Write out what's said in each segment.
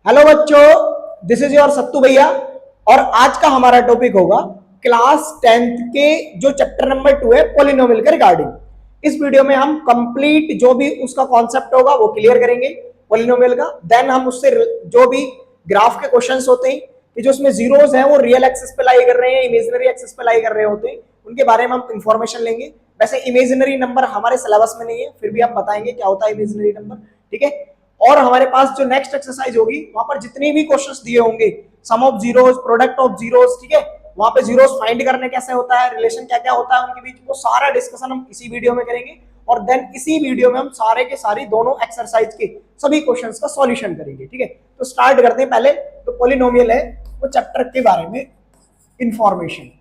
Hello बच्चों, this is your सत्तू भैया। और आज का हमारा टॉपिक होगा क्लास 10th के जो चैप्टर नंबर 2 है पॉलिनोमियल के रिगार्डिंग। इस वीडियो में हम कंप्लीट जो भी उसका कॉन्सेप्ट होगा वो क्लियर करेंगे पॉलिनोमियल का। देन हम उससे जो भी ग्राफ के क्वेश्चंस होते हैं कि जो उसमें जीरोस हैं वो रियल एक्सिस पे लाई कर रहे हैं, इमेजिनरी एक्सिस पे लाई कर रहे होते हैं, उनके बारे में हम इंफॉर्मेशन लेंगे। वैसे इमेजिनरी नंबर हमारे सिलेबस में नहीं है, फिर भी हम बताएंगे क्या होता है इमेजिनरी नंबर, ठीक है। और हमारे पास जो नेक्स्ट एक्सरसाइज होगी वहां पर जितने भी क्वेश्चंस दिए होंगे, sum of zeros, product of zeros, ठीक है, वहां पे जीरोस फाइंड करने कैसे होता है, रिलेशन क्या क्या होता है उनके बीच, वो सारा डिस्कशन हम इसी वीडियो में करेंगे। और देन इसी वीडियो में हम सारे के सारी दोनों एक्सरसाइज के सभी क्वेश्चंस का सॉल्यूशन करेंगे, ठीक है। तो स्टार्ट करते हैं। पहले तो पॉलिनोमियल है वो चैप्टर के बारे में इंफॉर्मेशन।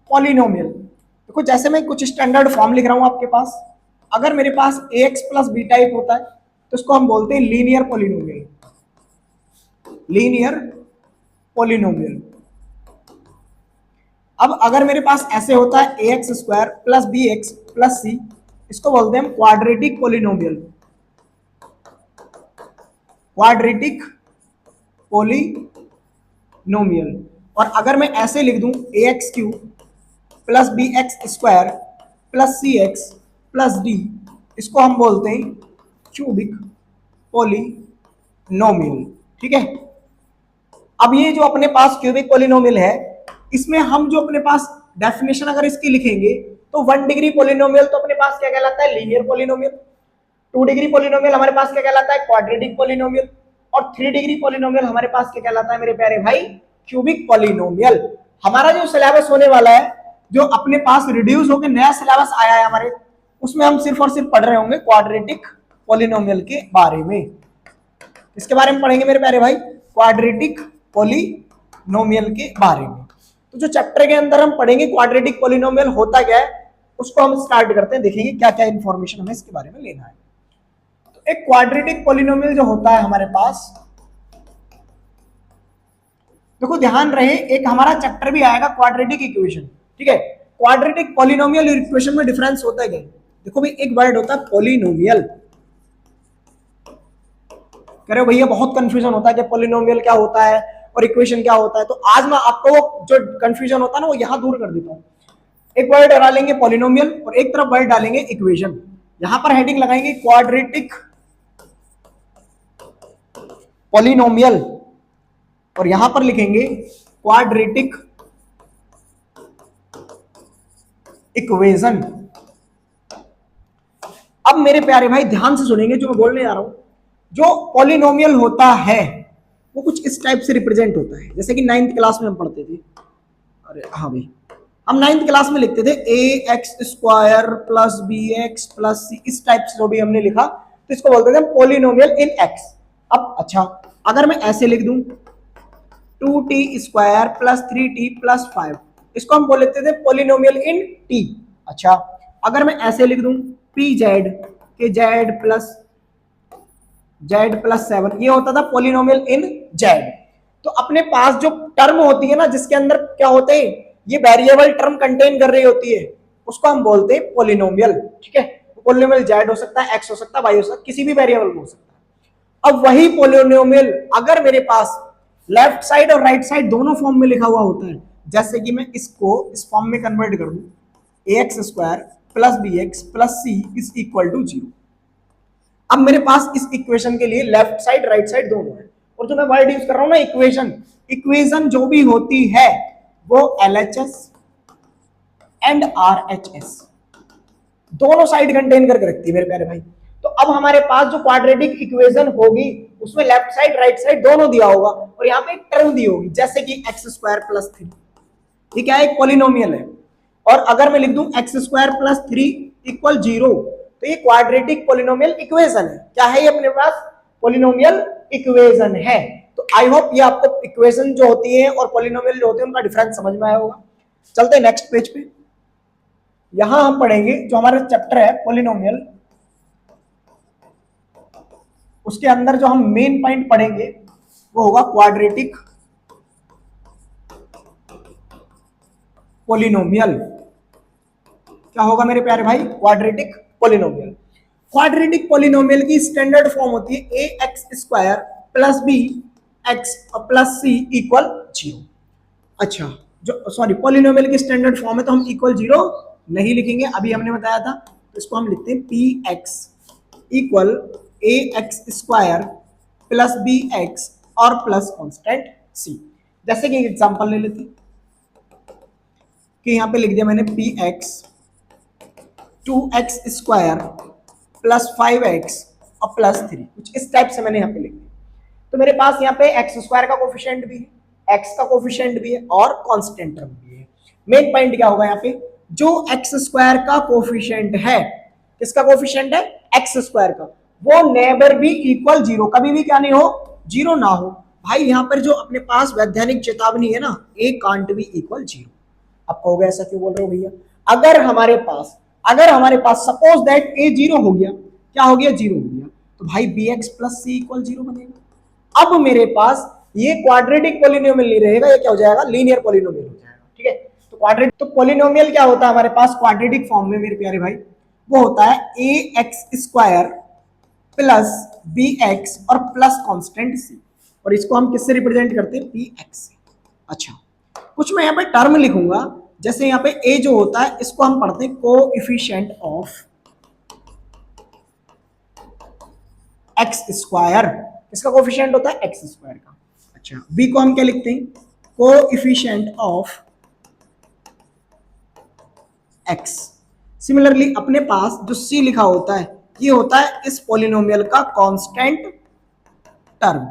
पॉलिनोमियल देखो, जैसे मैं कुछ स्टैंडर्ड फॉर्म लिख रहा हूं आपके पास। अगर मेरे पास ax प्लस बी टाइप होता है तो इसको हम बोलते हैं लीनियर पॉलिनोमियल। Linear polynomial. अब अगर मेरे पास ऐसे होता है a x square plus b x plus c, इसको बोलते हैं क्वाड्रेटिक पॉलिनोमियल। Quadratic polynomial. और अगर मैं ऐसे लिख दूं a x cube plus b x square plus c x plus d, इसको हम बोलते हैं क्यूबिक पॉलिनोमियल, ठीक है। अब ये जो अपने पास क्यूबिक पॉलिनोमियल है, इसमें हम जो अपने पास डेफिनेशन अगर इसकी लिखेंगे तो 1 डिग्री पॉलिनोमियल तो अपने पास क्या कहलाता है, लीनियर पॉलिनोमियल। 2 डिग्री पॉलिनोमियल हमारे पास क्या कहलाता है, क्वाड्रेटिक पॉलिनोमियल। और 3 डिग्री पॉलिनोमियल हमारे पास क्या कहलाता है मेरे प्यारे भाई, क्यूबिक पॉलिनोमियल। हमारा जो सिलेबस होने वाला है, जो अपने पास रिड्यूस होकर नया सिलेबस आया है हमारे, उसमें हम सिर्फ और सिर्फ पढ़ रहे होंगे क्वाड्रेटिक पॉलिनोमियल के बारे में। इसके बारे में पढ़ेंगे मेरे प्यारे भाई, क्वाड्रेटिक पॉलिनोमियल के बारे में। तो जो चैप्टर के अंदर हम पढ़ेंगे क्वाड्रेटिक पॉलिनोमियल होता क्या है, उसको हम स्टार्ट करते हैं। देखेंगे क्या क्या इंफॉर्मेशन हमें इसके बारे में लेना है। तो एक क्वाड्रेटिक पॉलिनोमियल जो होता है हमारे पास, देखो ध्यान रहे, एक हमारा चैप्टर भी आएगा क्वाड्रेटिक इक्वेशन, ठीक है। क्वाड्रेटिक पॉलिनोमियल और इक्वेशन में डिफरेंस होता है क्या, देखो भाई, एक वर्ड होता है पॉलिनोमियल। कह रहे हो भैया बहुत कंफ्यूजन होता है कि पॉलिनोमियल क्या होता है और इक्वेशन क्या होता है, तो आज मैं आपको वो जो कंफ्यूजन होता है ना वो यहां दूर कर देता हूं। एक वर्ड डालेंगे पॉलिनोमियल और एक तरफ वर्ड डालेंगे इक्वेशन। यहां पर हेडिंग लगाएंगे क्वाड्रेटिक पॉलिनोमियल और यहां पर लिखेंगे क्वाड्रेटिक इक्वेशन। अब मेरे प्यारे भाई ध्यान से सुनेंगे जो मैं बोलने जा रहा हूं। जो पॉलिनोमियल होता है वो कुछ इस टाइप से रिप्रेजेंट होता है, जैसे कि 9th क्लास में हम पढ़ते थे। अरे हाँ भाई, हम 9th क्लास में लिखते थे a x square plus b x plus c, इस टाइप से जो भी हमने लिखा तो इसको बोलते थे पॉलिनोमियल इन एक्स। अब अच्छा, अगर मैं ऐसे लिख दूं 2t square plus 3t plus 5, इसको हम बोल लेते थे पॉलिनोमियल इन टी। अच्छा, अगर मैं ऐसे लिख दूं पी जेड के जेड प्लस 7, ये होता था पॉलिनोमियल इन जेड। तो अपने पास जो टर्म होती है ना जिसके अंदर क्या होते हैं, ये वेरिएबल टर्म कंटेन कर रही होती है, उसको हम बोलते हैं पॉलिनोमियल, ठीक है। पॉलिनोमियल जेड हो सकता है, एक्स हो सकता है, वाई हो सकता है, किसी भी वेरिएबल में हो सकता है। अब वही पॉलिनोमियल अगर मेरे पास लेफ्ट साइड और राइट साइड दोनों फॉर्म में लिखा हुआ होता है, जैसे कि मैं इसको इस फॉर्म में कन्वर्ट कर दूं, a x square plus b x plus c is equal to 0। अब मेरे पास इस इक्वेशन के लिए लेफ्ट साइड राइट साइड दोनों है, और जो मैं वर्ड यूज कर रहा हूं ना इक्वेशन, इक्वेशन जो भी होती है वो LHS एंड RHS दोनों साइड कंटेन करके रखती है मेरे प्यारे भाई। तो अब हमारे पास जो क्वाड्रेटिक इक्वेशन होगी उसमें लेफ्ट साइड राइट साइड दोनों दिया होगा और यहाँ पे एक टर्म दी होगी, जैसे कि एक्स स्क्वायर प्लस 3, ये क्या है, एक पॉलिनोमियल है। और अगर मैं लिख दूं एक्स स्क्वायर प्लस 3 इक्वल 0, तो ये क्वाड्रेटिक पॉलिनोमियल इक्वेशन है। क्या है ये अपने पास, पॉलिनोमियल इक्वेशन है। तो आई होप ये आपको इक्वेशन जो होती है और पॉलिनोमियल जो होते हैं उनका डिफरेंस समझ में आया होगा। चलते हैं नेक्स्ट पेज पे। यहां हम पढ़ेंगे जो हमारा चैप्टर है पॉलिनोमियल, उसके अंदर जो हम मेन पॉइंट पढ़ेंगे वो होगा क्वाड्रेटिक पॉलिनोमियल। क्या होगा मेरे प्यारे भाई, क्वाड्रेटिक पॉलिनोमियल। क्वाड्रेटिक पॉलिनोमियल की स्टैंडर्ड फॉर्म होती है a x square plus b x plus c equal 0। अच्छा, जो सॉरी पॉलिनोमियल की स्टैंडर्ड फॉर्म है तो हम इक्वल 0 नहीं लिखेंगे, अभी हमने बताया था, तो इसको हम लिखते हैं p x equal a x square plus b x और प्लस कांस्टेंट सी। जैसे कि एक एग्जांपल ले लेते हैं कि यहां पे लिख दिया मैंने P x 2x square plus 5x और प्लस 3, कुछ इस टाइप से मैंने यहाँ पे लिख दिया। तो मेरे पास यहाँ पे एक्स स्क्वायर का कोफिशिएंट भी है, एक्स का कोफिशिएंट भी है और कांस्टेंट टर्म भी है। मेन पॉइंट क्या होगा यहाँ पे, जो एक्स स्क्वायर का कोफिशिएंट है, किसका कोफिशिएंट है, एक्स स्क्वायर का, वो नेवर भी इक्वल 0, कभी भी क्या नहीं हो, 0 ना हो। भाई यहाँ पर जो अपने पास वैज्ञानिक चेतावनी है ना, ए कांट भी इक्वल 0। आप कहोगे ऐसा क्यों बोल रहे हो भैया, अगर हमारे पास सपोज दैट ए 0 हो गया, क्या हो गया, 0 हो गया, तो भाई B x plus c equal 0 बनेगा। अब मेरे पास ये क्वाड्रेटिक पॉलिनोमियल नहीं रहेगा, ये क्या हो जाएगा, लीनियर पॉलिनोमियल हो जाएगा। ठीक है, तो क्वाड्रेटिक, तो पॉलिनोमियल क्या होता है हमारे पास क्वाड्रेटिक फॉर्म में मेरे प्यारे भाई, वो होता है a x square plus b x और प्लस कांस्टेंट सी, और इसको हम किससे रिप्रेजेंट करते हैं, पी एक्स से। अच्छा, कुछ मैं यहाँ पे टर्म लिखूंगा, जैसे यहाँ पे ए जो होता है इसको हम पढ़ते हैं कोएफिशिएंट ऑफ एक्स स्क्वायर, इसका कोएफिशिएंट होता है एक्स स्क्वायर का। अच्छा, बी को हम क्या लिखते हैं, कोएफिशिएंट ऑफ एक्स। सिमिलरली अपने पास जो सी लिखा होता है, ये होता है इस पॉलिनोमियल का कांस्टेंट टर्म।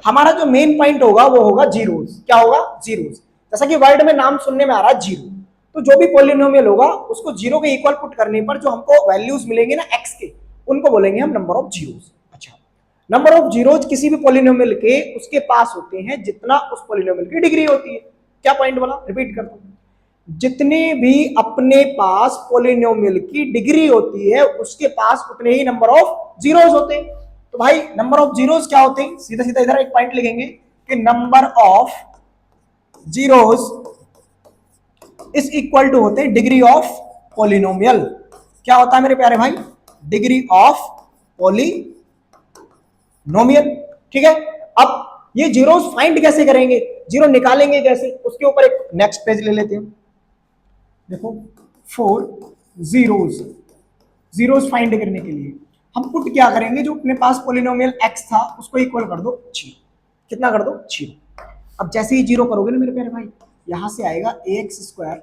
हमारा जो मेन पॉइंट होगा वो होगा जीरोस, क्या होगा, जीरोस। जैसा कि वर्ड में नाम सुनने में आ रहा है जीरो, तो जो भी पॉलिनोमियल होगा उसको जीरो के इक्वल पुट करने पर जो हमको वैल्यूज मिलेंगे ना एक्स के, उनको बोलेंगे हम नंबर ऑफ जीरोस। अच्छा, नंबर ऑफ जीरोस किसी भी पॉलिनोमियल के उसके पास होते हैं जितना उस पॉलिनोमियल की डिग्री होती है। क्या पॉइंट बोला, रिपीट करता हूं, जितने भी अपने पास पॉलिनोमियल की डिग्री होती है उसके पास उतने ही नंबर ऑफ जीरोस होते हैं। तो भाई नंबर ऑफ जीरोस क्या होते हैं, सीधा सीधा इधर एक पॉइंट लिखेंगे कि number of zeros is equal to होते हैं डिग्री ऑफ पॉलिनोमियल। क्या होता है मेरे प्यारे भाई, डिग्री ऑफ पॉलिनोमियल। ठीक है, अब ये जीरोस फाइंड कैसे करेंगे, जीरो निकालेंगे कैसे, उसके ऊपर एक नेक्स्ट पेज ले लेते हैं। देखो, फोर जीरोस फाइंड करने के लिए हम पुट क्या करेंगे, जो अपने पास पॉलिनोमियल x था उसको इक्वल कर दो 0। कितना कर दो, 0। अब जैसे ही 0 करोगे ना मेरे प्यारे भाई, यहां से आएगा a x square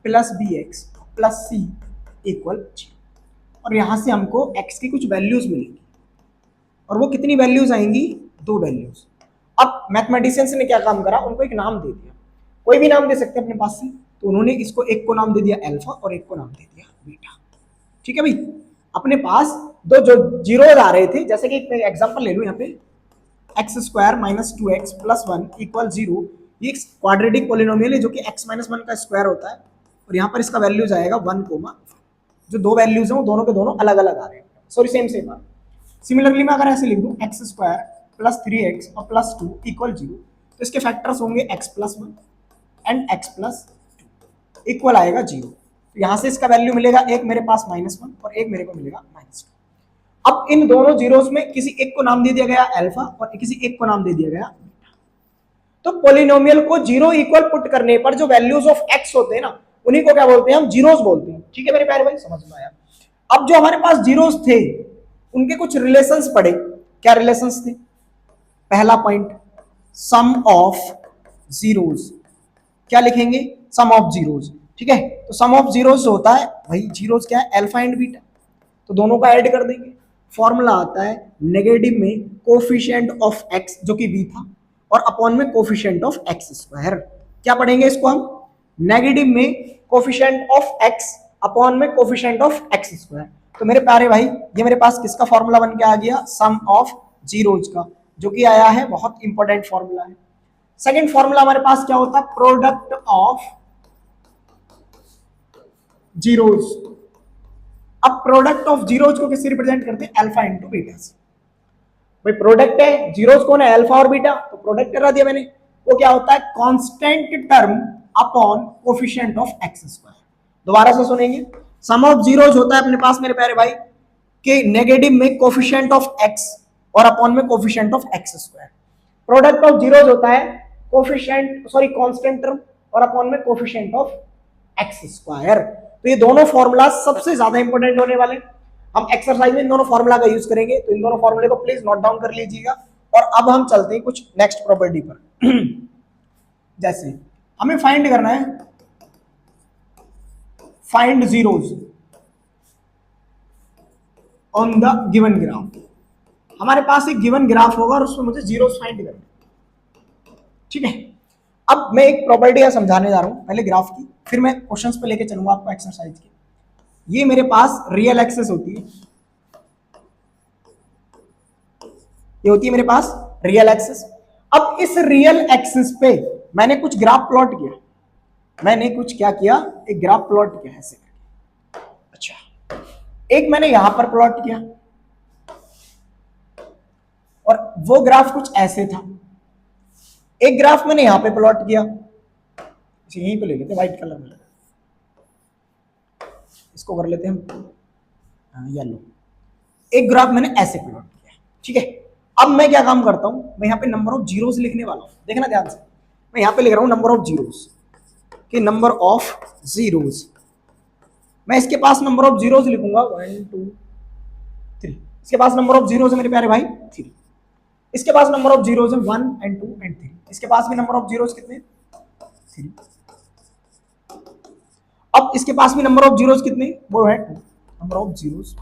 plus b x plus c equal 0, और यहां से हमको x की कुछ वैल्यूज मिलेंगी, और वो कितनी वैल्यूज आएंगी, 2 वैल्यूज। अब मैथमेटिशियंस ने क्या काम करा, उनको एक नाम दे दिया, कोई भी नाम दे सकते हैं अपने पास से, तो उन्होंने इसको एक को नाम दे दिया अल्फा और एक को नाम दे दिया बीटा। ठीक है भाई, अपने पास दो जो जीरोज आ रहे थे, जैसे कि एग्जांपल ले लूं यहाँ पे x square minus 2x plus 1 equal 0, ये क्वाड्रेटिक पॉलिनोमियल है जो कि x माइनस 1 का स्क्वायर होता है, और यहाँ पर इसका वैल्यू जाएगा 1, जो 2 वैल्यूज हैं वो दोनों के दोनों अलग अलग आ रहे हैं, सॉरी सेम बात। सिमिलरली मैं अगर ऐसे लिख दूं एक्स स्क्वायर प्लस 3x और प्लस 2 इक्वल 0, तो इसके फैक्टर्स होंगे x plus 1 and x plus 2 equal आएगा 0। तो यहां से इसका वैल्यू मिलेगा, एक मेरे पास -1 और एक मेरे को मिलेगा -2। अब इन दोनों जीरोस में किसी एक को नाम दे दिया गया अल्फा और किसी एक को नाम दे दिया गया बीटा। तो पॉलिनोमियल को 0 इक्वल पुट करने पर जो वैल्यूज ऑफ x होते हैं ना, उन्हीं को क्या बोलते हैं, हम जीरोस बोलते हैं। ठीक है मेरे प्यारे भाई, समझ में आया। अब जो हमारे पास जीरोस थे उनके कुछ रिलेशंस पढ़े, क्या रिलेशंस थे, पहला पॉइंट सम ऑफ जीरोस, क्या लिखेंगे, सम ऑफ जीरोस। ठीक है, तो सम ऑफ जीरोस होता है भाई, जीरोस क्या है, अल्फा एंड बीटा, तो दोनों का ऐड कर देंगे। फॉर्मूला आता है नेगेटिव में कोफिशिएंट ऑफ x जो कि b था, और अपॉन में कोफिशिएंट ऑफ x स्क्वायर। क्या पढ़ेंगे इसको हम, नेगेटिव में कोफिशिएंट ऑफ x अपॉन में कोफिशिएंट ऑफ x स्क्वायर। तो मेरे प्यारे भाई ये मेरे पास किसका फॉर्मूला बन के आ गया, सम ऑफ जीरोस का, जो कि आया है, बहुत इंपॉर्टेंट फॉर्मूला है। सेकंड फॉर्मूला हमारे पास क्या होता है, प्रोडक्ट ऑफ जीरोस। अब प्रोडक्ट ऑफ जीरोस को किससे रिप्रेजेंट करते हैं, अल्फा इंटू बीटा से। भाई प्रोडक्ट है, जीरोस कौन है, अल्फा और बीटा, तो प्रोडक्ट करा दिया मैंने, वो क्या होता है, constant term upon coefficient of x square. दोबारा से सुनेंगे, सम ऑफ जीरोस होता है अपने पास मेरे प्यारे भाई कि नेगेटिव में कोफिशिएंट ऑफ एक्स और अपॉन में coefficient of x square. Product of zeros होता है कोफिशिएंट सॉरी कांस्टेंट टर्म और अपॉन में कोफिशिएंट ऑफ एक्स स्क्वायर। तो ये दोनों फॉर्मूला सबसे ज्यादा इंपॉर्टेंट होने वाले। हम एक्सरसाइज में इन दोनों फॉर्मूला का यूज करेंगे, तो इन दोनों फॉर्मूले को प्लीज नोट डाउन कर लीजिएगा। और अब हम चलते हैं कुछ नेक्स्ट प्रॉपर्टी पर। जैसे हमें फाइंड करना है, find zeros on the given graph. हमारे पास एक गिवन ग्राफ होगा और उसमें मुझे जीरोज फाइंड करना है, ठीक है। अब मैं एक प्रॉपर्टी समझाने जा रहा हूं, पहले ग्राफ की, फिर मैं क्वेश्चंस पे लेके चलूंगा आपको एक्सरसाइज की। ये मेरे पास रियल एक्सिस होती है, ये होती है मेरे पास रियल एक्सिस। अब इस रियल एक्सिस पे मैंने कुछ ग्राफ प्लॉट किया, मैंने कुछ क्या किया, एक ग्राफ प्लॉट किया ऐसे। अच्छा, एक मैंने यहां पर प्लॉट किया और वो ग्राफ कुछ ऐसे था। एक ग्राफ मैंने यहां पे प्लॉट किया, यहीं पे ले लेते व्हाइट कलर में, इसको कर लेते हम येलो। एक ग्राफ मैंने ऐसे प्लॉट किया, ठीक है। अब मैं क्या काम करता हूं, मैं यहाँ पे नंबर ऑफ जीरोस लिखने वाला हूं, देखना ध्यान से। मैं यहाँ पे लिख रहा हूं नंबर ऑफ जीरोस, कि नंबर ऑफ जीरोस। मैं इसके पास नंबर ऑफ जीरोस लिखूंगा 1 2 3। इसके पास नंबर ऑफ जीरोस है मेरे प्यारे भाई 3। इसके पास नंबर ऑफ जीरोस है 1 and 2 and 3। इसके पास भी नंबर ऑफ जीरोस कितने 3। अब इसके पास भी नंबर ऑफ जीरोस कितने, वो है 2 नंबर ऑफ जीरोस।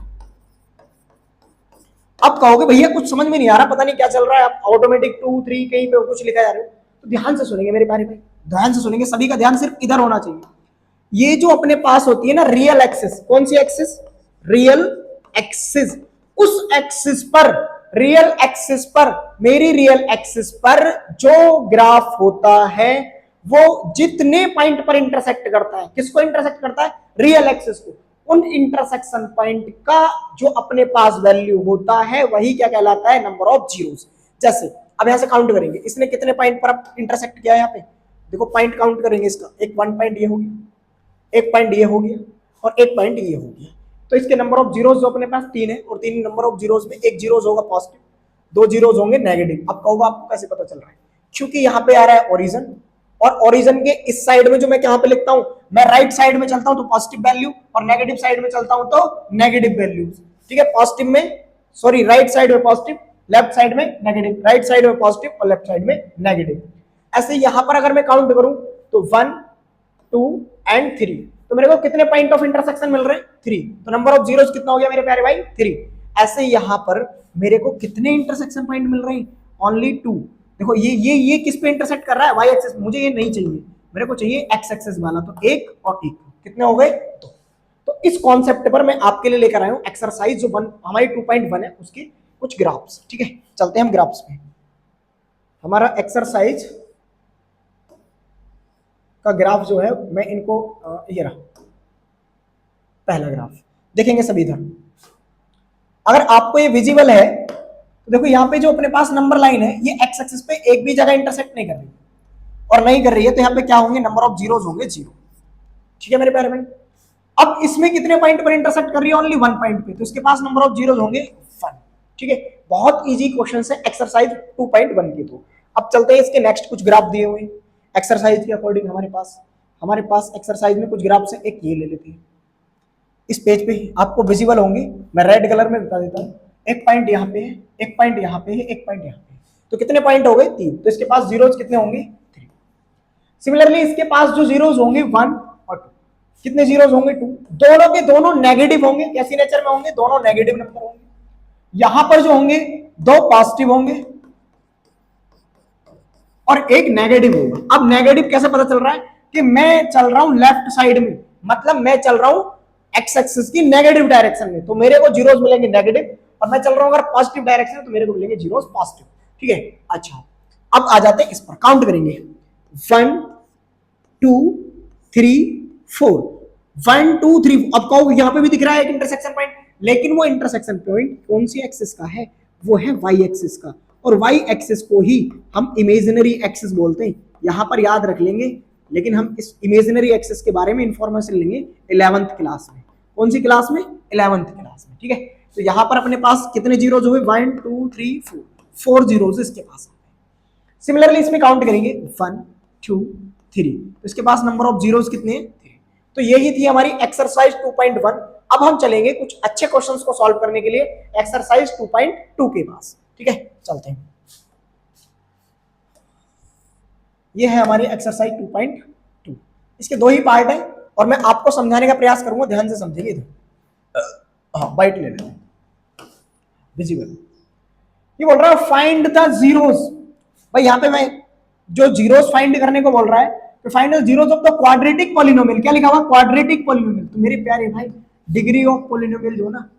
अब कहोगे भैया कुछ समझ में नहीं आ रहा, पता नहीं क्या चल रहा है, आप ऑटोमेटिक 2 3 कहीं पे कुछ लिखा जा रहे हो। तो ध्यान से सुनेंगे मेरे प्यारे भाई, ध्यान से सुनेंगे, सभी का ध्यान सिर्फ इधर होना चाहिए। ये जो अपने पास होती है ना रियल एक्सिस, कौन सी एक्सिस, रियल एक्सिस, उस एक्सिस पर, रियल एक्सिस पर, मेरी रियल एक्सिस पर जो ग्राफ होता है वो जितने पॉइंट पर इंटरसेक्ट करता है, किसको इंटरसेक्ट करता है, रियल एक्सिस को, उन इंटरसेक्शन पॉइंट का जो अपने पास वैल्यू होता है वही क्या कहलाता है, नंबर ऑफ जीरोस। जैसे अब यहां से काउंट करेंगे, इसने कितने पॉइंट पर इंटरसेक्ट किया है, यहाँ पे देखो पॉइंट काउंट करेंगे इसका, एक 1 पॉइंट ये हो गया, एक पॉइंट ये हो गया और एक पॉइंट ये हो गया। तो इसके नंबर ऑफ जीरोस जो अपने पास 3 है, और 3 नंबर ऑफ जीरोस में एक जीरोस होगा पॉजिटिव, 2 जीरोस होंगे नेगेटिव। अब कहोगा आपको कैसे पता चल रहा है, क्योंकि यहाँ पे आ रहा है ओरिजिन, और ओरिजिन के इस साइड में जो मैं यहाँ पे लिखता हूं, मैं राइट साइड में चलता हूं तो पॉजिटिव वैल्यू, और नेगेटिव साइड में चलता हूं तो नेगेटिव वैल्यू, ठीक है। पॉजिटिव में सॉरी राइट साइड में पॉजिटिव, लेफ्ट साइड में नेगेटिव, राइट साइड में पॉजिटिव और लेफ्ट साइड में नेगेटिव। ऐसे यहां पर अगर मैं काउंट करूं तो 1 2 and 3, तो मेरे को कितने पॉइंट ऑफ इंटरसेक्शन मिल रहे हैं, 3। तो नंबर ऑफ जीरोस कितना हो गया मेरे प्यारे भाई 3। ऐसे यहां पर मेरे को कितने इंटरसेक्शन पॉइंट मिल रहे हैं, ओनली 2। देखो ये किस पे इंटरसेक्ट कर रहा है, वाई एक्सिस, मुझे ये नहीं चाहिए, मेरे को चाहिए एक्स एक्सिस वाला। तो एक और एक कितने हो गए 2। तो इस कॉन्सेप्ट पर मैं आपके लिए लेकर आया हूं एक्सरसाइज जो हमारी 2.1 है उसके कुछ ग्राफ्स, ठीक है। चलते हैं हम ग्राफ्स पे। हमारा एक्सरसाइज का ग्राफ जो है, मैं इनको ये रहा पहला ग्राफ, देखेंगे सभी इधर। अगर आपको ये विजिबल है तो देखो यहाँ पे जो अपने पास नंबर लाइन है ये एक्स एक्सिस पे एक भी जगह इंटरसेक्ट नहीं कर रही, और नहीं कर रही है तो यहाँ पे क्या होंगे, नंबर ऑफ जीरोस होंगे 0, ठीक है मेरे प्यारे भाई। अब इसमें कितने पॉइंट पर इंटरसेक्ट कर रही है, ओनली 1 पॉइंट पे, तो इसके पास नंबर ऑफ जीरोस होंगे 1, ठीक है। बहुत इजी क्वेश्चन है एक्सरसाइज 2.1 के। तो अब चलते हैं इसके नेक्स्ट कुछ ग्राफ दिए हुए एक्सरसाइज के अकॉर्डिंग। हमारे पास एक्सरसाइज में कुछ ग्राफ्स है, एक ये ले लेते हैं, इस पेज पे आपको विजिबल होंगे, मैं रेड कलर में बता देता हूँ। एक पॉइंट यहाँ पे है, एक पॉइंट यहाँ पे है, एक पॉइंट यहाँ पे है, तो कितने पॉइंट हो गए 3। तो इसके पास जीरोस कितने होंगे 3। सिमिलरली इसके पास जो जीरोस होंगे 1 और 2, कितने जीरोस होंगे 2। दोनों के दोनों नेगेटिव होंगे, कैसी नेचर में होंगे, दोनों नेगेटिव नंबर होंगे। यहां पर जो होंगे 2 पॉजिटिव होंगे और एक नेगेटिव होगा। अब नेगेटिव कैसे पता चल रहा है कि मैं चल रहा हूं लेफ्ट साइड में, मतलब मैं चल रहा हूं एक्स एक्सिस की नेगेटिव डायरेक्शन में, तो मेरे को जीरोस मिलेंगे नेगेटिव, और मैं चल रहा हूं अगर पॉजिटिव डायरेक्शन में तो मेरे को मिलेंगे जीरोस पॉजिटिव, ठीक है। अच्छा, अब आ जाते हैं इस पर, काउंट करेंगे 1 2 3 4, 1 2 3। अब कहो यहां पे भी दिख रहा है एक इंटरसेक्शन पॉइंट, लेकिन वो इंटरसेक्शन पॉइंट कौन सी एक्सिस का है, वो है वाई एक्सिस का, और वाई एक्सिस को ही हम इमेजिनरी एक्सिस बोलते हैं। यहां पर याद रख लेंगे, लेकिन हम इस इमेजिनरी एक्सिस के बारे में इंफॉर्मेशन लेंगे 11th क्लास में। कौन सी क्लास में, 11th क्लास में, ठीक है। तो यहां पर अपने पास कितने जीरोज हुए, 1 2 3 4, 4 जीरोज इसके पास। सिमिलरली इसमें काउंट करेंगे 1 2 3, तो इसके पास नंबर ऑफ जीरोज कितने हैं, 3। तो यही थी हमारी एक्सरसाइज 2.1। अब हम चलेंगे कुछ अच्छे क्वेश्चंस को सॉल्व करने के लिए एक्सरसाइज 2.2 के पास। ठीक है, चलते हैं। ये है हमारी एक्सरसाइज 2.2। इसके दो ही पार्ट है और मैं आपको समझाने का प्रयास करूंगा, ध्यान से समझेंगे। हाँ, बाइट ले लेते हैं, विजिबल। ये बोल रहा है फाइंड द जीरोज। भाई यहाँ पे मैं जो जीरोज फाइंड करने को बोल रहा है, तो find the zeros of the quadratic polynomial. क्या लिखा हुआ, क्वाड्रेटिक पॉलिनोमियल। तो मेरे प्यारे भाई, डिग्री ऑफ पॉलिनोमियल जो ना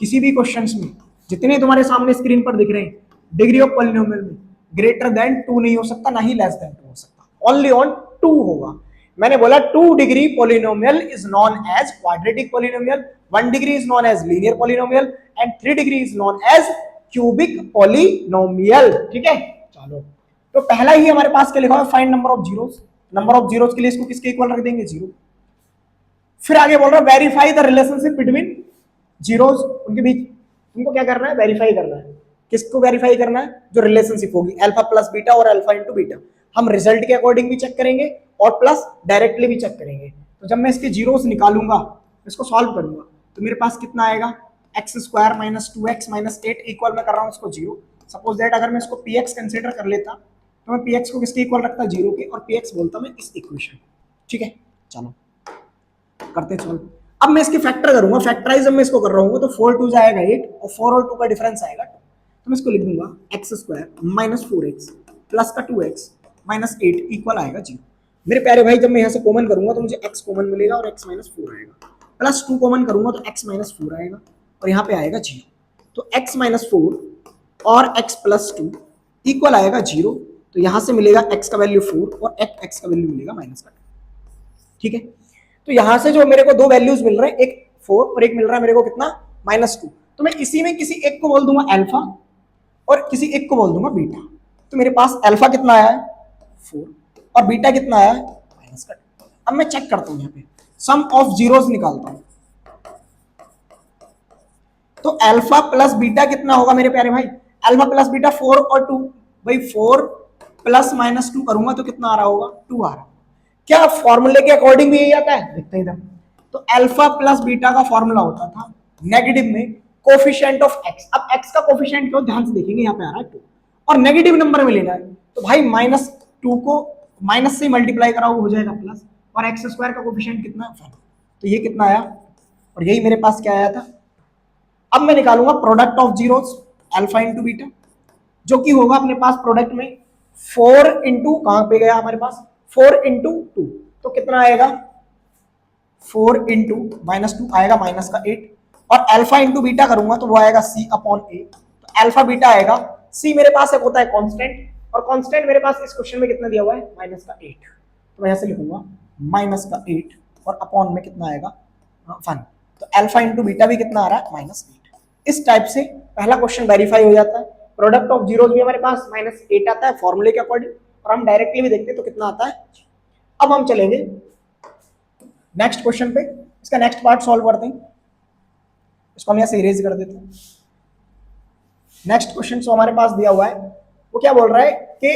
किसी भी क्वेश्चंस में जितने तुम्हारे सामने स्क्रीन पर दिख रहे हैं, डिग्री ऑफ पॉलिनोमियल में ग्रेटर देन 2 नहीं हो सकता, ना ही लेस देन 2 हो सकता, ओनली ऑन 2 होगा। मैंने बोला 2 degree polynomial is known as quadratic polynomial, 1 degree is known as linear polynomial and 3 degree is known as cubic polynomial. ठीक है, चलो। तो पहला ही हमारे पास क्या लिखा हुआ है, find number of zeros. Number of zeros के लिए इसको किसके इक्वल रख देंगे, 0। फिर आगे बोल रहा है verify the relationship between zeros, उनके बीच उनको क्या करना है, वेरीफाई करना है। किसको वेरीफाई करना है, जो रिलेशनशिप होगी अल्फा प्लस बीटा और अल्फा इंटू बीटा। हम रिजल्ट के अकॉर्डिंग भी चेक करेंगे और प्लस डायरेक्टली भी चेक करेंगे। तो जब मैं इसके जीरोस निकालूंगा, इसको सॉल्व करूंगा, तो मेरे पास कितना आएगा, x square minus 2x minus 8 equal में कर रहा हूँ इसको 0। सपोज दैट अगर मैं इसको px कंसीडर कर लेता, तो मैं px को किसके इक्वल रखता, 0 के, और px बोलता मैं इस इक्वेशन। ठीक है, चलो करते चलो। अब मैं इसकी फैक्टर करूंगा, फैक्टराइज जब मैं इसको कर रहा हूँ, तो 4 2 जाएगा 8 और 4 और 2 का डिफरेंस आएगा 2। तो मैं इसको लिख दूंगा x square minus 4x plus का 2x माइनस 8 इक्वल आएगा 0। मेरे प्यारे भाई, जब मैं यहाँ से कॉमन करूंगा तो मुझे x कॉमन मिलेगा और x माइनस 4 आएगा, प्लस 2 कॉमन करूंगा तो x माइनस 4 आएगा और यहाँ पे आएगा 0। तो x माइनस 4 और x प्लस 2 इक्वल आएगा 0। तो यहाँ से मिलेगा x का वैल्यू 4 और x का वैल्यू मिलेगा माइनस का 2। ठीक है, तो यहाँ से जो मेरे को दो वैल्यूज मिल रहे हैं, एक 4 और एक मिल रहा है मेरे को कितना, माइनस 2। तो मैं इसी में किसी एक को बोल दूंगा अल्फा और किसी एक को बोल दूंगा बीटा। तो मेरे पास अल्फा कितना आया है, 4, और बीटा कितना आया है, माइनस का 2। अब मैं चेक करता हूं, यहाँ पे सम ऑफ जीरोस निकालता हूं। तो अल्फा प्लस बीटा कितना होगा मेरे प्यारे भाई, अल्फा प्लस बीटा 4 और 2। भाई 4 प्लस माइनस 2 करूंगा तो कितना आ रहा होगा, 2 आ रहा होगा। क्या फॉर्मूले के अकॉर्डिंग भी यही आता है, देखते हैं इधर। तो अल्फा प्लस बीटा का फॉर्मूला होता था नेगेटिव में कोफिशिएंट ऑफ एक्स। अब एक्स का कोफिशिएंट क्यों, ध्यान से देखेंगे, यहाँ पे आ रहा है 2 और नेगेटिव नंबर में लेना है। तो भाई माइनस 2 को माइनस से मल्टीप्लाई कराओ हो जाएगा प्लस, और एक्स स्क्वायर का कोफिशिएंट कितना, 5। तो ये कितना आया, और यही मेरे पास क्या आया था। अब मैं निकालूंगा product of zeros alpha into beta, जो कि होगा अपने पास प्रोडक्ट में 4 इंटू, कहां पे गया हमारे पास, 4 इंटू 2। तो कितना आएगा, 4 इंटू माइनस 2 आएगा माइनस का 8, और अल्फा इंटू बीटा करूंगा तो वो आएगा c अपॉन a। तो अल्फा बीटा आएगा, c मेरे पास एक होता है कांस्टेंट, और कांस्टेंट मेरे पास इस क्वेश्चन में कितना दिया हुआ है, माइनस का 8। तो मैं यहां से लिखूंगा माइनस का 8 और अपॉन में कितना आएगा, 1। तो अल्फा इंटू बीटा भी कितना आ रहा है, माइनस 8। इस टाइप से पहला क्वेश्चन वेरीफाई हो जाता है। प्रोडक्ट ऑफ जीरोस भी हमारे पास माइनस 8 आता है फॉर्मूले के अकॉर्डिंग, और हम डायरेक्टली भी देखते हैं तो कितना आता है। अब हम चलेंगे नेक्स्ट क्वेश्चन पे, इसका नेक्स्ट पार्ट सॉल्व करते हैं। इसको हम यहाँ से इरेज कर देते हैं। नेक्स्ट क्वेश्चन जो हमारे पास दिया हुआ है वो क्या बोल रहा है कि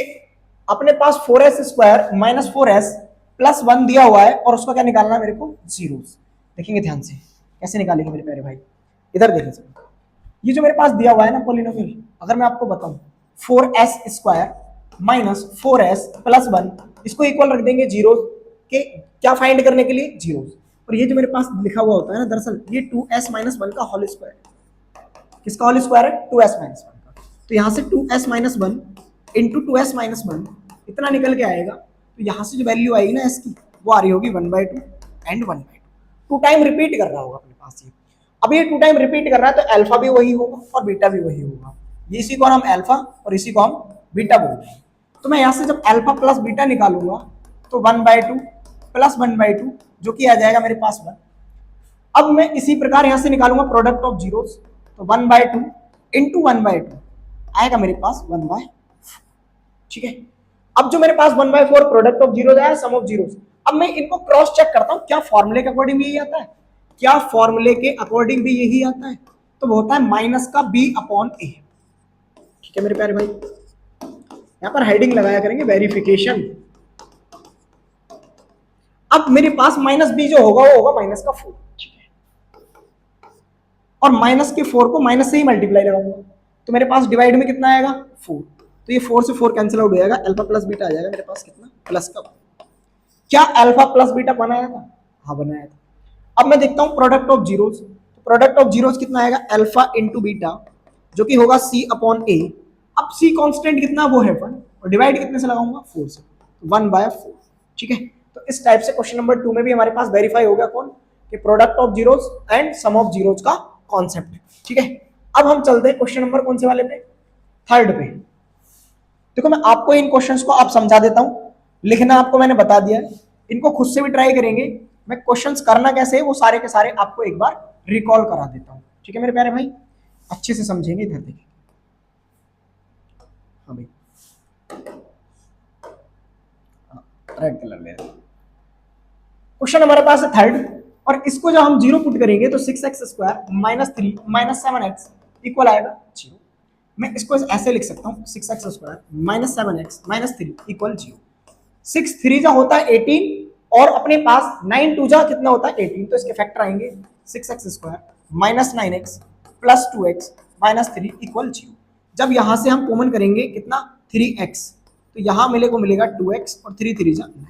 अपने पास 4s square minus 4s plus 1 दिया हुआ है, और उसका क्या निकालना है मेरे को, जीरोस। देखेंगे ध्यान से कैसे निकालेंगे मेरे प्यारे भाई, इधर देखें। ये जो मेरे पास दिया हुआ है ना पॉलिनोमियल, अगर मैं आपको बताऊं 4s square minus 4s plus 1, इसको इक्वल रख देंगे जीरो के, क्या फाइंड करने के लिए, जीरोस। और ये जो मेरे पास लिखा हुआ होता है ना, दरअसल ये 2s माइनस 1 का होल स्क्वायर। किसका होल स्क्वायर है, 2s माइनस 1 का। तो यहाँ से 2s minus 1 into 2s minus 1 इतना निकल के आएगा। तो यहाँ से जो वैल्यू आएगी ना इसकी, वो आ रही होगी 1/2 एंड 1/2। 2 टाइम रिपीट कर रहा होगा अपने पास ये। अब ये 2 टाइम रिपीट कर रहा है तो अल्फा भी वही होगा और बीटा भी वही होगा। ये इसी को हम अल्फा और इसी को हम बीटा बोलते हैं। तो मैं यहाँ से जब अल्फा प्लस बीटा निकालूंगा तो 1/2 प्लस 1/2 जो कि आ जाएगा मेरे पास 1। अब मैं इसी प्रकार यहाँ से निकालूंगा प्रोडक्ट ऑफ जीरोस, तो 1/2 इंटू 1/2 आएगा मेरे पास 1/4। ठीक है, अब जो मेरे पास 1/4 प्रोडक्ट ऑफ जीरोस आया, सम ऑफ जीरोस। अब मैं इनको क्रॉस चेक करता हूँ, क्या फॉर्मूले के अकॉर्डिंग यही आता है, क्या फॉर्मूले के अकॉर्डिंग भी यही आता है। तो वो होता है माइनस का b अपॉन ए। ठीक है मेरे प्यारे भाई, यहां पर हेडिंग लगाया करेंगे वेरिफिकेशन। अब मेरे पास माइनस बी जो होगा वो होगा माइनस का 4। ठीक है, और माइनस के 4 को माइनस से ही मल्टीप्लाई लगाऊंगा, तो मेरे पास डिवाइड में कितना आएगा 4, तो ये 4 से 4 कैंसिल आउट हो जाएगा, अल्फा प्लस बीटा आ जाएगा मेरे पास कितना प्लस का। क्या अल्फा प्लस बीटा बनाया था? हाँ बनाया था। अब मैं देखता हूं प्रोडक्ट ऑफ जीरोज, तो प्रोडक्ट ऑफ जीरोज कितना आएगा अल्फा इंटू बीटा, जो कि होगा सी अपॉन ए। अब सी कांस्टेंट कितना वो है 1, और डिवाइड कितने से लगाऊंगा 4 से, 1/4। ठीक है, तो इस टाइप से क्वेश्चन नंबर 2 में भी हमारे पास वेरीफाई हो गया कौन कि product of zeros and sum of zeros का कॉन्सेप्ट। ठीक है, अब हम चलते हैं क्वेश्चन नंबर कौन से वाले पे, थर्ड पे। देखो मैं आपको इन क्वेश्चंस को आप समझा देता हूं, लिखना आपको मैंने बता दिया है, इनको खुद से भी ट्राई करेंगे। मैं क्वेश्चंस करना कैसे है वो सारे के सारे आपको एक बार रिकॉल करा देता हूं। ठीक है मेरे प्यारे भाई, अच्छे से समझेंगे। इधर देखिए, हाँ भाई रेड कलर ले, क्वेश्चन हमारे पास है थर्ड, और इसको जब हम जीरो पुट करेंगे तो 6x² minus 3 minus 7x equal आएगा 0। मैं इसको ऐसे लिख सकता हूँ 6x² minus 7x minus 3 equal 0। 6 3 जा होता है 18, और अपने पास 9 2 जा कितना होता है 18, तो इसके फैक्टर आएंगे 6x² minus 9x plus 2x minus 3 equal 0। जब यहां से हम कॉमन करेंगे कितना 3x, तो यहां को मिलेगा 2x और 3 3 जा 9,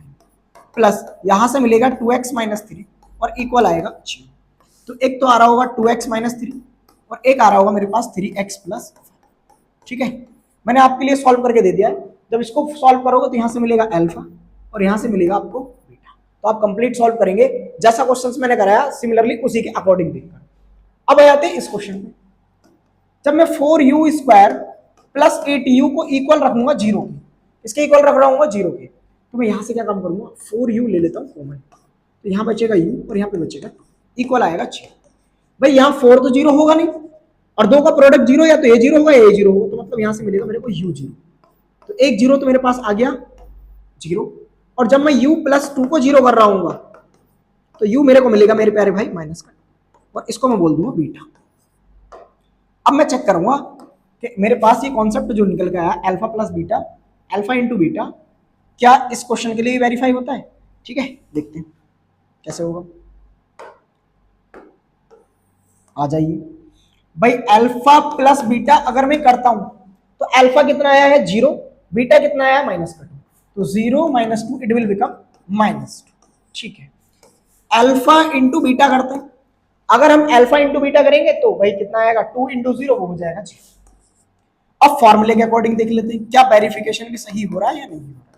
प्लस यहां से मिलेगा 2x माइनस 3 और इक्वल आएगा 0। तो एक तो आ रहा होगा 2x माइनस 3 और एक आ रहा होगा मेरे पास 3x प्लस 5। ठीक है, मैंने आपके लिए सॉल्व करके दे दिया है। जब इसको सॉल्व करोगे तो यहां से मिलेगा अल्फा और यहां से मिलेगा आपको बीटा, तो आप कंप्लीट सॉल्व करेंगे जैसा क्वेश्चंस मैंने कराया सिमिलरली उसी के अकॉर्डिंग देखकर। अब आ जाते हैं इस क्वेश्चन में, जब मैं 4u² प्लस 8u को इक्वल रखूंगा 0 के, इसके इक्वल रख रहा हूँ 0 के, तो मैं यहां से क्या काम करूंगा 4u ले लेता हूं कॉमन, तो यहां बचेगा u और यहां पे बचेगा 2, इक्वल आएगा 6। भाई यहां 4 तो 0 होगा नहीं, और 2 का प्रोडक्ट 0, या तो ये 0 होगा या ये 0 होगा, तो मतलब यहां से मिलेगा मेरे को u0, तो एक 0 तो मेरे पास आ गया 0, और जब मैं u प्लस 2 को 0 कर रहा हूँ तो u मेरे को मिलेगा मेरे प्यारे भाई माइनस का, और इसको मैं बोल दूंगा बीटा। अब मैं चेक करूंगा कि मेरे पास ये कॉन्सेप्ट जो निकल के आया alpha plus beta, alpha into beta, क्या इस क्वेश्चन के लिए वेरीफाई होता है। ठीक है, देखते हैं कैसे होगा। आ जाइए भाई, अल्फा प्लस बीटा अगर मैं करता हूं तो अल्फा कितना आया है 0, बीटा कितना आया माइनस का 2, तो 0 minus 2 it will become minus 2। ठीक है, अल्फा इंटू बीटा करते हैं, अगर हम अल्फा इंटू बीटा करेंगे तो भाई कितना आएगा 2 इंटू 0 वो हो जाएगा 0। अब फॉर्मूले के अकॉर्डिंग देख लेते हैं क्या वेरिफिकेशन भी सही हो रहा है या नहीं हो रहा है।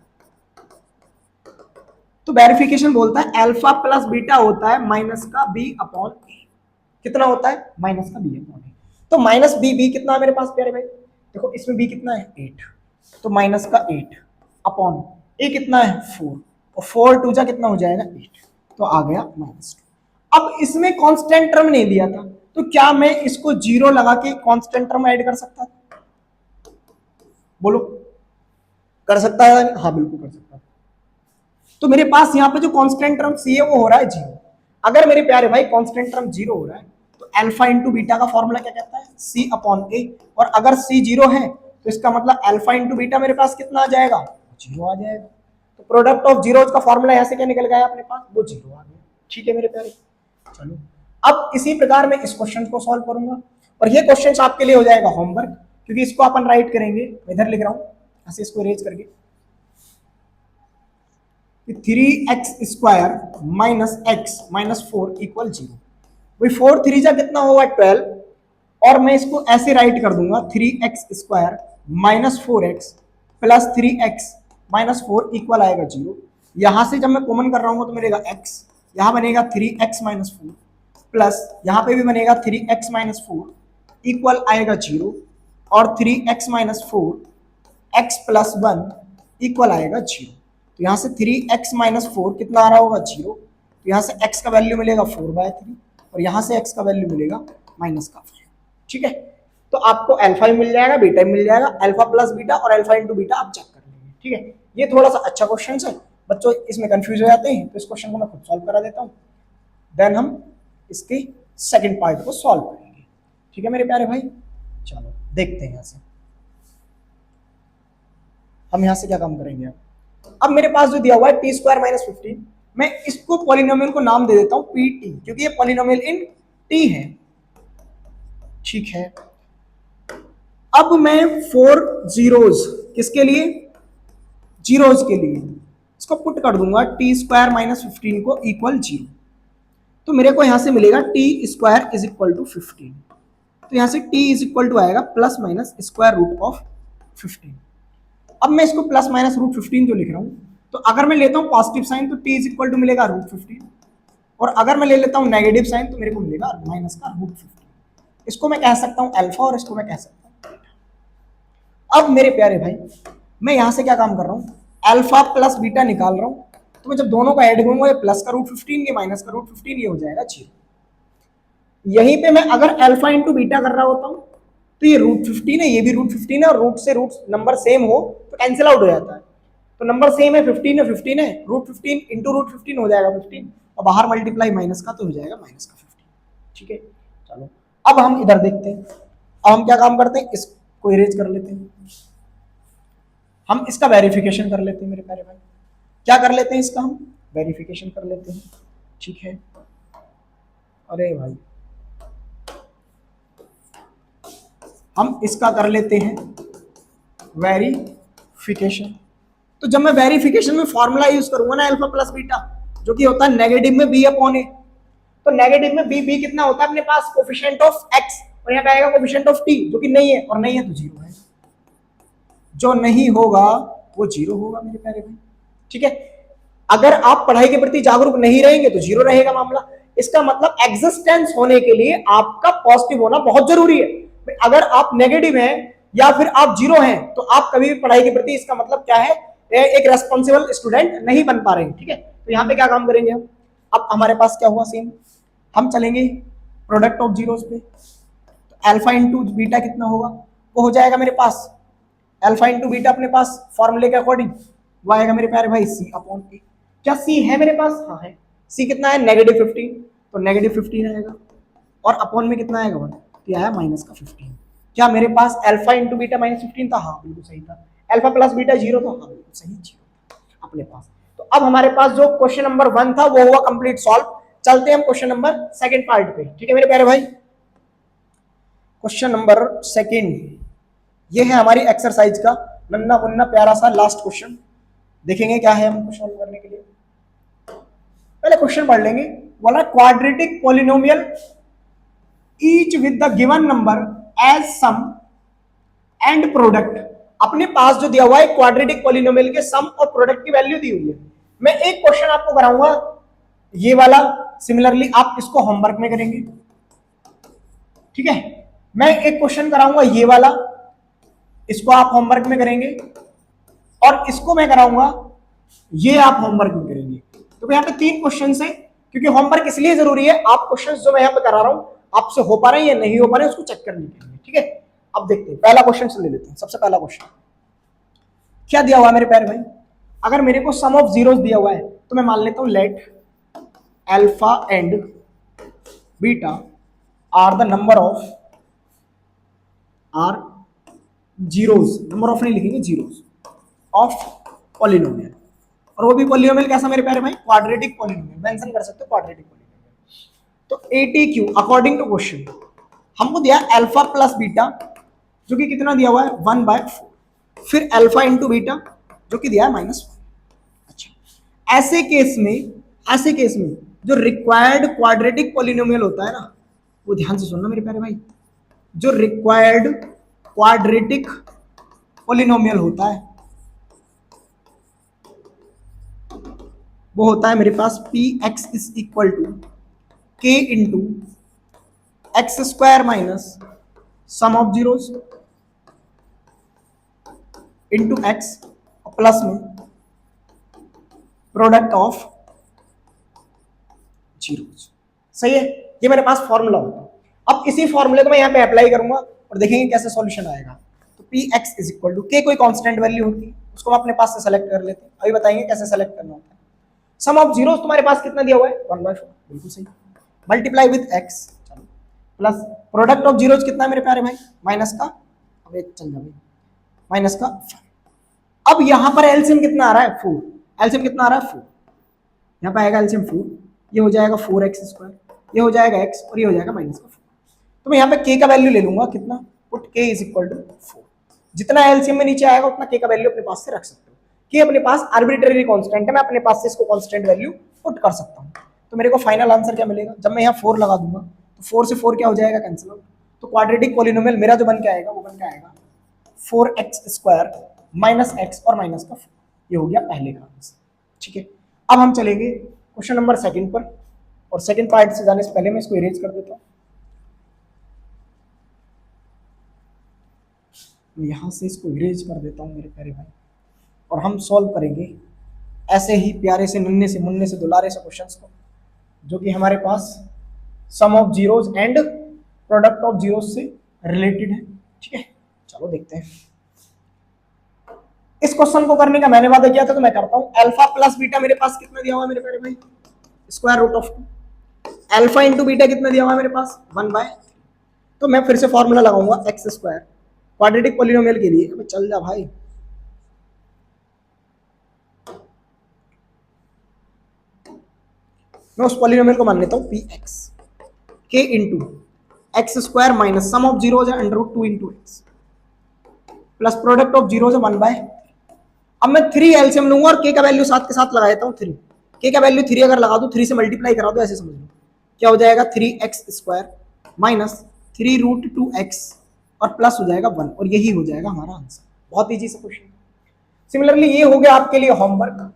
तो वेरिफिकेशन बोलता है अल्फा प्लस बीटा होता है माइनस का b अपॉन ए, कितना होता है माइनस का b अपॉन ए, तो माइनस b कितना है मेरे पास प्यारे भाई, देखो इसमें b कितना है 8, तो माइनस का 8 अपॉन ए कितना है 4, और 4 2 जा कितना हो जाएगा 8, तो आ गया माइनस 2। अब इसमें कांस्टेंट टर्म नहीं दिया था, तो क्या मैं इसको 0 लगा के कांस्टेंट टर्म ऐड कर सकता, बोलो कर सकता है? हाँ बिल्कुल कर सकता है। तो मेरे पास यहाँ पे जो कांस्टेंट टर्म सी है वो हो रहा है 0। अगर मेरे प्यारे भाई कांस्टेंट टर्म 0 हो रहा है तो अल्फा इंटू बीटा का फॉर्मूला क्या कहता है c अपॉन ए, और अगर c 0 है तो इसका मतलब अल्फा इंटू बीटा मेरे पास कितना आ जाएगा 0 आ जाएगा। तो प्रोडक्ट ऑफ जीरोज का फॉर्मूला यहाँ से क्या निकल गया अपने पास, वो 0 आ गया। ठीक है मेरे प्यारे, चलो अब इसी प्रकार मैं इस क्वेश्चन को सॉल्व करूंगा, और ये क्वेश्चन आपके लिए हो जाएगा होमवर्क, क्योंकि इसको अपन राइट करेंगे, इधर लिख रहा हूं ऐसे इसको अरेंज करके, 3x² minus x minus 4 equal 0। भाई 4 3 जा कितना होगा 12, और मैं इसको ऐसे राइट कर दूंगा 3x² minus 4x plus 3x minus 4 equal आएगा 0। यहां से जब मैं कॉमन कर रहा हूँ तो मिलेगा x, यहां बनेगा 3x माइनस 4 प्लस यहां पे भी बनेगा 3x माइनस 4 इक्वल आएगा 0, और 3x minus 4 x plus 1 equal आएगा 0। तो यहां से 3x माइनस 4 कितना आ रहा होगा 0, तो यहां से x का वैल्यू मिलेगा 4/3 और यहां से x का वैल्यू मिलेगा माइनस का 5। ठीक है, तो आपको अल्फा भी मिल जाएगा बीटा भी मिल जाएगा, अल्फा प्लस बीटा और अल्फा इंटू बीटा आप चेक कर लेंगे। ठीक है, ये थोड़ा सा अच्छा क्वेश्चन है, बच्चों इसमें कंफ्यूज हो जाते हैं, तो इस क्वेश्चन को मैं खुद सॉल्व करा देता हूँ, देन हम इसके सेकंड पार्ट को सॉल्व करेंगे। ठीक है मेरे प्यारे भाई, चलो देखते हैं यहां से हम यहां से क्या काम करेंगे। अब मेरे पास जो दिया हुआ है टी स्क्वायर माइनस 15, मैं इसको पॉलिनोमियल को नाम दे देता हूं पी टी, क्योंकि ये पॉलिनोमियल इन टी है। ठीक है, अब मैं 4 जीरोज किसके लिए, जीरोज के लिए इसको पुट कर दूंगा टी स्क्वायर माइनस 15 को इक्वल 0। तो मेरे को यहां से मिलेगा t square is equal to 15। तो यहां से टी इज इक्वल टू आएगा plus minus square root of 15। अब मैं इसको प्लस माइनस रूट 15 जो लिख रहा हूं, तो अगर मैं लेता हूं पॉजिटिव साइन तो टी इज इक्वल टू मिलेगा रूट 15, और अगर मैं ले लेता हूं नेगेटिव साइन तो मेरे को मिलेगा माइनस का रूट 15। इसको मैं कह सकता हूं अल्फा और इसको मैं कह सकता हूं बीटा। अब मेरे प्यारे भाई मैं यहां से क्या काम कर रहा हूं, अल्फा प्लस बीटा निकाल रहा हूं। तो मैं जब दोनों का ऐड करूंगा, ये प्लस का रूट 15, ये माइनस का रूट 15, ये हो जाएगा 0। यहीं पे मैं अगर अल्फा इंटू बीटा कर रहा होता हूं तो ये रूट 15 है, ये भी रूट 15 है, और रूट से रूट नंबर सेम हो तो कैंसिल आउट हो जाता है। तो नंबर सेम है, 15 है, 15 है, रूट 15 इंटू रूट 15 हो जाएगा 15, और बाहर मल्टीप्लाई माइनस का तो हो जाएगा माइनस का 15। ठीक है, चलो अब हम इधर देखते हैं। अब हम क्या काम करते हैं, इसको इरेज कर लेते हैं, हम इसका वेरिफिकेशन कर लेते हैं मेरे प्यारे भाई। क्या कर लेते हैं, इसका हम वेरिफिकेशन कर लेते हैं। ठीक है, अरे भाई हम इसका कर लेते हैं वेरिफिकेशन। तो जब मैं वेरिफिकेशन में फॉर्मूला यूज करूंगा ना अल्फा प्लस बीटा, जो कि होता है नेगेटिव में बी अपॉन ए, तो नेगेटिव में बी कितना होता है अपने पास, कोफिशिएंट ऑफ एक्स, और यहाँ पे आएगा कोफिशिएंट ऑफ टी, जो कि नहीं है, और नहीं है तो 0 है, जो नहीं होगा वो 0 होगा मेरे प्यारे भाई। ठीक है, अगर आप पढ़ाई के प्रति जागरूक नहीं रहेंगे तो 0 रहेगा मामला। इसका मतलब एग्जिस्टेंस होने के लिए आपका पॉजिटिव होना बहुत जरूरी है। अगर आप नेगेटिव हैं या फिर आप 0 हैं तो आप कभी भी पढ़ाई के प्रति, इसका मतलब क्या है, एक रेस्पॉन्सिबल स्टूडेंट नहीं बन पा रहे हैं। ठीक है, तो यहाँ पे क्या काम करेंगे हम, अब हमारे पास क्या हुआ, सेम हम चलेंगे प्रोडक्ट ऑफ जीरोस पे। तो अल्फा इंटू बीटा कितना होगा, वो हो जाएगा मेरे पास अल्फा इंटू बीटा अपने पास फॉर्मूले के अकॉर्डिंग वो आएगा मेरे प्यारे भाई सी अपॉन ए। क्या सी है मेरे पास, हाँ है। सी कितना है, नेगेटिव 15, तो नेगेटिव 15 आएगा, और अपॉन में कितना आएगा 1, तो आया माइनस का 15। क्या मेरे पास अल्फा इंटू बीटा माइनस 15 था, हाँ बिल्कुल सही था। अल्फा प्लस बीटा 0 था, हाँ बिल्कुल सही 0 अपने पास। तो अब हमारे पास जो क्वेश्चन नंबर 1 था वो हुआ कंप्लीट सॉल्व। चलते हैं हम क्वेश्चन नंबर सेकंड पार्ट पे। ठीक है मेरे प्यारे भाई, क्वेश्चन नंबर सेकंड ये है हमारी एक्सरसाइज का नन्ना मुन्ना प्यारा सा लास्ट क्वेश्चन। देखेंगे क्या है हमको सॉल्व करने के लिए। पहले क्वेश्चन पढ़ लेंगे, बोला quadratic polynomial each with the given number as sum and product. अपने पास जो दिया हुआ है क्वाड्रेटिक पॉलिनोमियल के सम और प्रोडक्ट की वैल्यू दी हुई है। मैं एक क्वेश्चन आपको कराऊंगा ये वाला, सिमिलरली आप इसको होमवर्क में करेंगे। ठीक है, मैं एक क्वेश्चन कराऊंगा ये वाला, इसको आप होमवर्क में करेंगे, और इसको मैं कराऊंगा ये आप होमवर्क में करेंगे। तो यहाँ पे 3 क्वेश्चन है, क्योंकि होमवर्क इसलिए जरूरी है, आप क्वेश्चन जो मैं यहाँ पे करा रहा हूं आपसे हो पा रहे हैं या नहीं हो पा रहे हैं उसको चेक करने के लिए। ठीक है, अब देखते हैं पहला क्वेश्चन से ले लेते हैं। सबसे पहला क्वेश्चन क्या दिया हुआ है मेरे प्यारे भाई, अगर मेरे को सम ऑफ जीरोस दिया हुआ है तो मैं मान लेता हूं let alpha and beta are the number of are zeros, number of नहीं लिखेंगे, जीरोस ऑफ पॉलिनोमियल, और वो भी पॉलिनोमियल कैसा मेरे प्यारे भाई, क्वाड्रेटिक पॉलिनोमियल, मेंशन कर सकते हो क्वाड्रेटिक पॉलिनोमियल। तो एटीक्यू अकॉर्डिंग टू क्वेश्चन हमको दिया अल्फा प्लस बीटा जो कि कितना दिया हुआ है 1/4, फिर अल्फा इंटू बीटा जो कि दिया है -1। अच्छा, ऐसे केस में जो रिक्वायर्ड क्वाड्रेटिक पॉलिनोमियल होता है ना, वो ध्यान से सुनना मेरे प्यारे भाई, जो रिक्वायर्ड क्वाड्रेटिक पॉलिनोमियल होता है वो होता है मेरे पास p x is equal to k into x square minus sum of zeros into x plus में प्रोडक्ट ऑफ जीरोस। सही है, ये मेरे पास फॉर्मूला होता है। अब इसी फॉर्मूले को मैं यहाँ पे अप्लाई करूंगा और देखेंगे कैसे सॉल्यूशन आएगा। तो p x is equal to k कोई कांस्टेंट वैल्यू होती है उसको हम अपने पास से सेलेक्ट कर लेते हैं, अभी बताएंगे कैसे सेलेक्ट करना होता है। सम ऑफ जीरोस तुम्हारे पास कितना दिया हुआ है 1/4, बिल्कुल सही, multiply with x plus product of zeros कितना है मेरे प्यारे भाई, माइनस का, अब एक चल जाए माइनस का 5। अब यहां पर एलसीएम कितना आ रहा है 4, एलसीएम कितना आ रहा है 4, यहाँ पे आएगा एलसीएम 4, ये हो जाएगा 4x², ये हो जाएगा x और ये हो जाएगा माइनस का 4। तो मैं यहाँ पे k का वैल्यू ले लूंगा कितना, put k is equal to 4। जितना एलसीएम में नीचे आएगा उतना k का वैल्यू अपने पास से रख सकते हो। k अपने पास आर्बिट्रेरी कांस्टेंट है, मैं अपने पास से इसको कांस्टेंट वैल्यू पुट कर सकता हूँ। तो मेरे को फाइनल आंसर क्या मिलेगा, जब मैं यहाँ 4 लगा दूंगा तो 4 से 4 क्या हो जाएगा, कैंसिल आउट। तो क्वाड्रेटिक पॉलिनोमियल मेरा जो बन के आएगा वो बन के आएगा 4x² माइनस x और माइनस का 4। ये हो गया पहले का आंसर। ठीक है, अब हम चलेंगे क्वेश्चन नंबर सेकंड पर, और सेकंड पार्ट से जाने से पहले मैं इसको इरेज कर देता हूँ। यहां से इसको इरेज कर देता हूँ मेरे प्यारे भाई, और हम सॉल्व करेंगे ऐसे ही प्यारे से नन्हे से मुन्ने से दुलारे से क्वेश्चंस को, जो कि हमारे पास sum of zeros and product of zeros से रिलेटेड है। ठीक है, चलो देखते हैं। इस क्वेश्चन को करने का मैंने वादा किया था तो मैं करता हूं। अल्फा प्लस बीटा मेरे पास कितना दिया हुआ है मेरे प्यारे भाई, square root of 2। Alpha into beta कितना दिया हुआ है मेरे पास 1/। तो मैं फिर से फॉर्मूला लगाऊंगा x² क्वाड्रेटिक पॉलिनोमियल के लिए। अब चल जा भाई, मैं उस पॉलिनोमियल को मान लेता हूं px k into x² minus sum of zeros है √2 into x plus product of zeros है 1/। अब मैं 3 एलसीएम लूंगा और k का वैल्यू साथ के साथ लगा देता हूं 3। k का वैल्यू 3 अगर लगा दूं, 3 से मल्टीप्लाई करा दो, ऐसे समझ लो क्या हो जाएगा 3x² माइनस 3√2x और प्लस हो जाएगा 1, और यही हो जाएगा हमारा आंसर। बहुत इजी सा क्वेश्चन। सिमिलरली ये हो गया आपके लिए होमवर्क।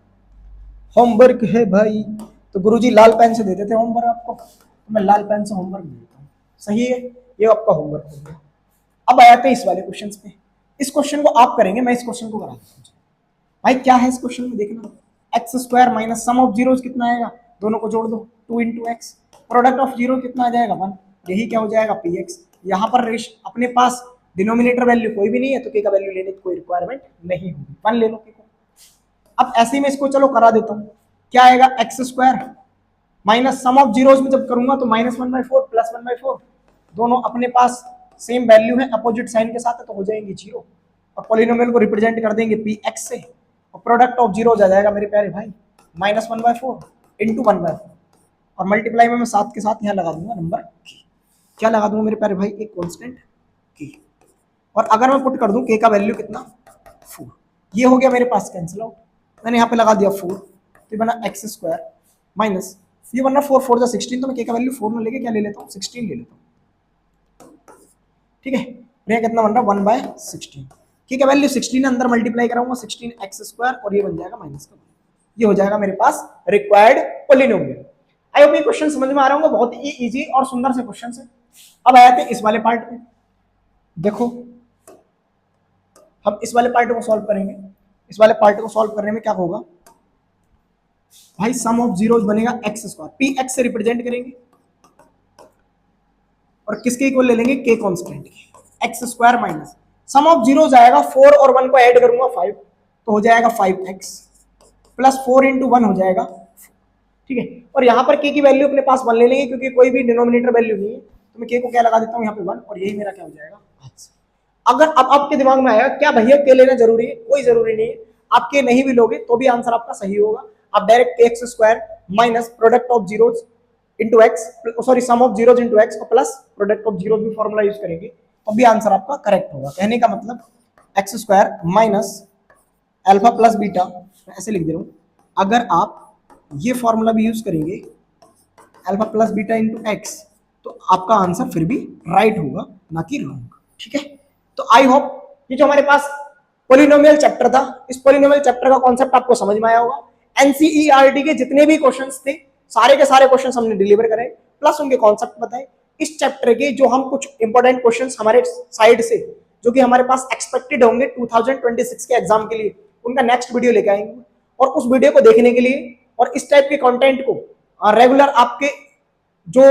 होमवर्क है भाई, तो गुरुजी लाल पेन से देते थे होमवर्क आपको, तो मैं लाल पेन से होमवर्क देता हूँ। सही है, ये आपका होमवर्क हो गया। अब आ जाते हैं इस वाले क्वेश्चन पे। इस क्वेश्चन को आप करेंगे, मैं इस क्वेश्चन को करा देता हूँ भाई। क्या है इस क्वेश्चन में देखना, x² minus sum of zeros कितना आएगा, दोनों को जोड़ दो 2 into x, product of zero कितना आ जाएगा 1, यही क्या हो जाएगा px। यहाँ पर अपने पास डिनोमिनेटर वैल्यू कोई भी नहीं है तो k का वैल्यू लेने की कोई रिक्वायरमेंट नहीं होगी, 1 ले लो k को। अब ऐसे ही मैं इसको चलो करा देता हूँ। क्या आएगा x² minus sum of zeros में जब करूंगा तो -1/4 प्लस 1/4, दोनों अपने पास सेम वैल्यू है, अपोजिट साइन के साथ है, तो हो जाएंगे 0। और पॉलिनोमियल को रिप्रेजेंट कर देंगे px से, और प्रोडक्ट ऑफ जीरोज आ जाएगा मेरे प्यारे भाई -1/4 इंटू 1/4, और मल्टीप्लाई में मैं साथ के साथ यहाँ लगा दूंगा नंबर k। क्या लगा दूंगा मेरे प्यारे भाई, एक कांस्टेंट k। और अगर मैं पुट कर दूं k का वैल्यू कितना 4, ये हो गया मेरे पास कैंसिल आउट। मैंने यहाँ पे लगा दिया 4, तो ये बना x² माइनस, ये बनना 4 4 जा 16, तो मैं k का वैल्यू 4 में लेके क्या ले लेता हूँ 16 ले लेता हूँ। ठीक है, ये कितना बन रहा 1/16, k का वैल्यू 16 अंदर मल्टीप्लाई कराऊंगा 16x² और ये बन जाएगा माइनस का 1। ये हो जाएगा मेरे पास रिक्वायर्ड पॉलिनोमियल। आई होप ये क्वेश्चन समझ में आ रहा होगा, बहुत ही इजी और सुंदर से क्वेश्चन है। अब आते हैं इस वाले पार्ट में। देखो हम इस वाले पार्ट को सॉल्व करेंगे। इस वाले पार्ट को सॉल्व करने में क्या होगा भाई, सम ऑफ जीरोज बनेगा x², px से रिप्रेजेंट करेंगे और किसके इक्वल ले लेंगे k कांस्टेंट के, x² minus sum of zeros आएगा 4 और 1 को ऐड करूंगा 5, तो हो जाएगा 5x प्लस 4 इंटू 1 हो जाएगा। ठीक है, और यहाँ पर k की वैल्यू अपने पास 1 ले लेंगे क्योंकि कोई भी डिनोमिनेटर वैल्यू नहीं है, तो मैं k को क्या लगा देता हूँ यहाँ पे 1, और यही मेरा क्या हो जाएगा आंसर। अगर अब आपके दिमाग में आएगा क्या भैया k लेना जरूरी है, कोई जरूरी नहीं है, आप k नहीं भी लोगे तो भी आंसर आपका सही होगा। आप direct x² minus product of zeros into x, sorry sum of zeros into x और प्लस प्रोडक्ट ऑफ जीरोज भी फॉर्मूला यूज करेंगे तो भी आंसर आपका करेक्ट होगा। कहने का मतलब x² minus alpha plus beta, ऐसे लिख दे रहा हूँ, अगर आप ये फॉर्मूला भी यूज करेंगे alpha plus beta into x तो आपका आंसर फिर भी राइट होगा, ना कि रॉन्ग। ठीक है, तो आई होप ये जो हमारे पास पॉलिनोमियल चैप्टर था, इस पॉलिनोमियल चैप्टर का कॉन्सेप्ट आपको समझ में आया होगा। एनसीईआरटी के जितने भी क्वेश्चंस थे सारे के सारे क्वेश्चंस हमने डिलीवर करे, प्लस उनके कॉन्सेप्ट बताए। इस चैप्टर के जो हम कुछ इंपॉर्टेंट क्वेश्चंस हमारे साइड से जो कि हमारे पास एक्सपेक्टेड होंगे 2026 के एग्जाम के लिए, उनका नेक्स्ट वीडियो लेके आएंगे। और उस वीडियो को देखने के लिए और इस टाइप के कंटेंट को रेगुलर आपके जो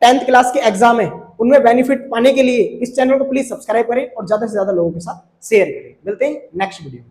10th क्लास के एग्जाम है उनमें बेनिफिट पाने के लिए इस चैनल को प्लीज सब्सक्राइब करें और ज्यादा से ज्यादा लोगों के साथ शेयर करें। मिलते हैं नेक्स्ट वीडियो में।